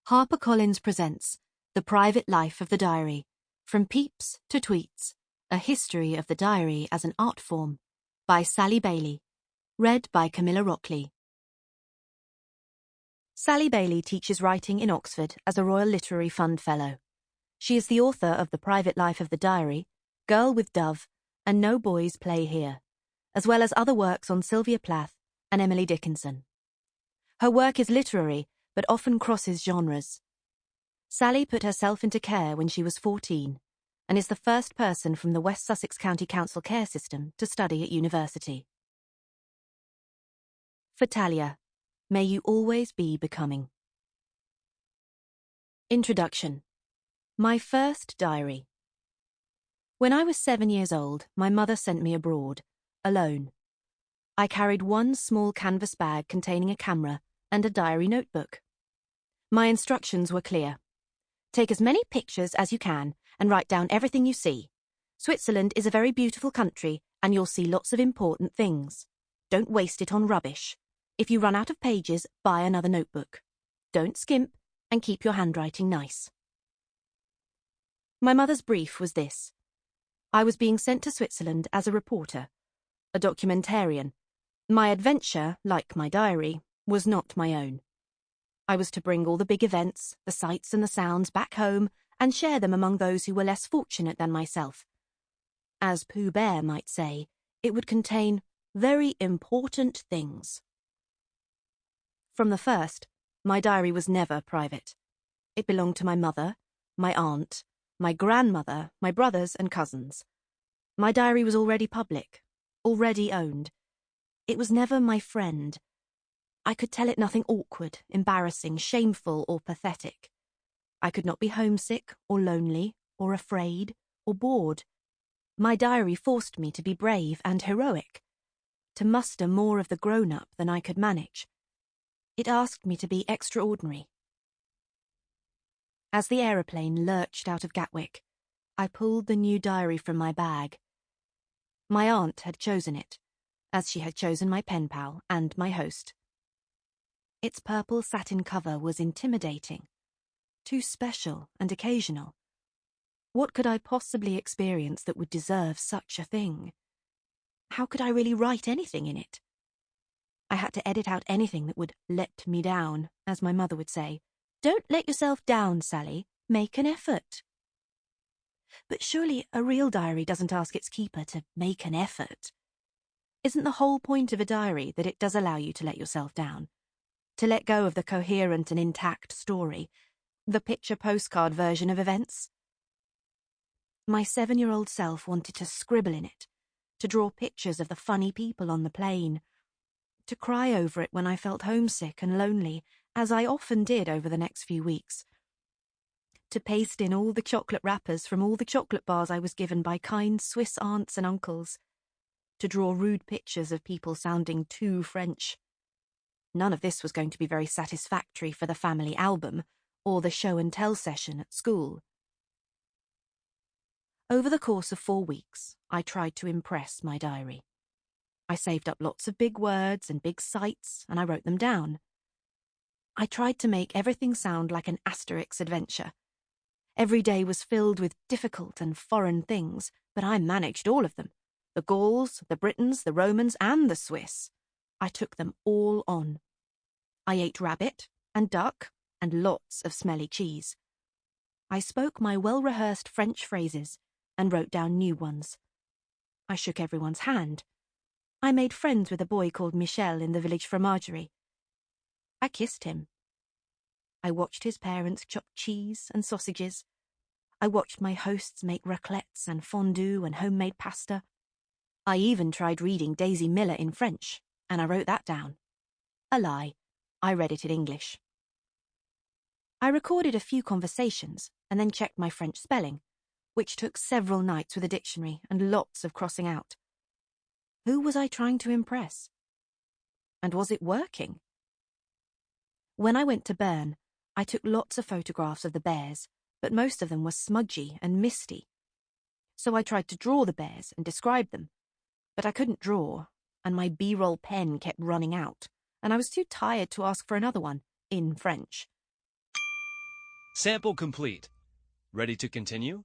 HarperCollins presents The Private Life of the Diary, From Peeps to Tweets, A History of the Diary as an Art Form, by Sally Bayley, read by Camilla Rockley. Sally Bayley teaches writing in Oxford as a Royal Literary Fund Fellow. She is the author of The Private Life of the Diary, Girl with Dove, and No Boys Play Here, as well as other works on Sylvia Plath and Emily Dickinson. Her work is literary, but often crosses genres. Sally put herself into care when she was 14 and is the first person from the West Sussex County Council care system to study at university. For Talia, may you always be becoming. Introduction. My first diary. When I was 7 years old, my mother sent me abroad, alone. I carried one small canvas bag containing a camera and a diary notebook. My instructions were clear. Take as many pictures as you can and write down everything you see. Switzerland is a very beautiful country and you'll see lots of important things. Don't waste it on rubbish. If you run out of pages, buy another notebook. Don't skimp and keep your handwriting nice. My mother's brief was this. I was being sent to Switzerland as a reporter, a documentarian. My adventure, like my diary, was not my own. I was to bring all the big events, the sights and the sounds back home and share them among those who were less fortunate than myself. As Pooh Bear might say, it would contain very important things. From the first, my diary was never private. It belonged to my mother, my aunt, my grandmother, my brothers and cousins. My diary was already public, already owned. It was never my friend. I could tell it nothing awkward, embarrassing, shameful, or pathetic. I could not be homesick, or lonely, or afraid, or bored. My diary forced me to be brave and heroic, to muster more of the grown-up than I could manage. It asked me to be extraordinary. As the aeroplane lurched out of Gatwick, I pulled the new diary from my bag. My aunt had chosen it, as she had chosen my pen pal and my host. Its purple satin cover was intimidating, too special and occasional. What could I possibly experience that would deserve such a thing? How could I really write anything in it? I had to edit out anything that would let me down, as my mother would say. Don't let yourself down, Sally. Make an effort. But surely a real diary doesn't ask its keeper to make an effort. Isn't the whole point of a diary that it does allow you to let yourself down? To let go of the coherent and intact story, the picture postcard version of events? My 7-year-old self wanted to scribble in it, to draw pictures of the funny people on the plane, to cry over it when I felt homesick and lonely, as I often did over the next few weeks, to paste in all the chocolate wrappers from all the chocolate bars I was given by kind Swiss aunts and uncles, to draw rude pictures of people sounding too French. None of this was going to be very satisfactory for the family album or the show and tell session at school. Over the course of 4 weeks, I tried to impress my diary. I saved up lots of big words and big sights, and I wrote them down. I tried to make everything sound like an Asterix adventure. Every day was filled with difficult and foreign things, but I managed all of them. The Gauls, the Britons, the Romans, and the Swiss. I took them all on. I ate rabbit and duck and lots of smelly cheese. I spoke my well-rehearsed French phrases and wrote down new ones. I shook everyone's hand. I made friends with a boy called Michel in the village fromagerie. I kissed him. I watched his parents chop cheese and sausages. I watched my hosts make raclettes and fondue and homemade pasta. I even tried reading Daisy Miller in French, and I wrote that down. A lie. I read it in English. I recorded a few conversations and then checked my French spelling, which took several nights with a dictionary and lots of crossing out. Who was I trying to impress? And was it working? When I went to Bern, I took lots of photographs of the bears, but most of them were smudgy and misty. So I tried to draw the bears and describe them, but I couldn't draw, and my B-roll pen kept running out, and I was too tired to ask for another one, in French. Sample complete. Ready to continue?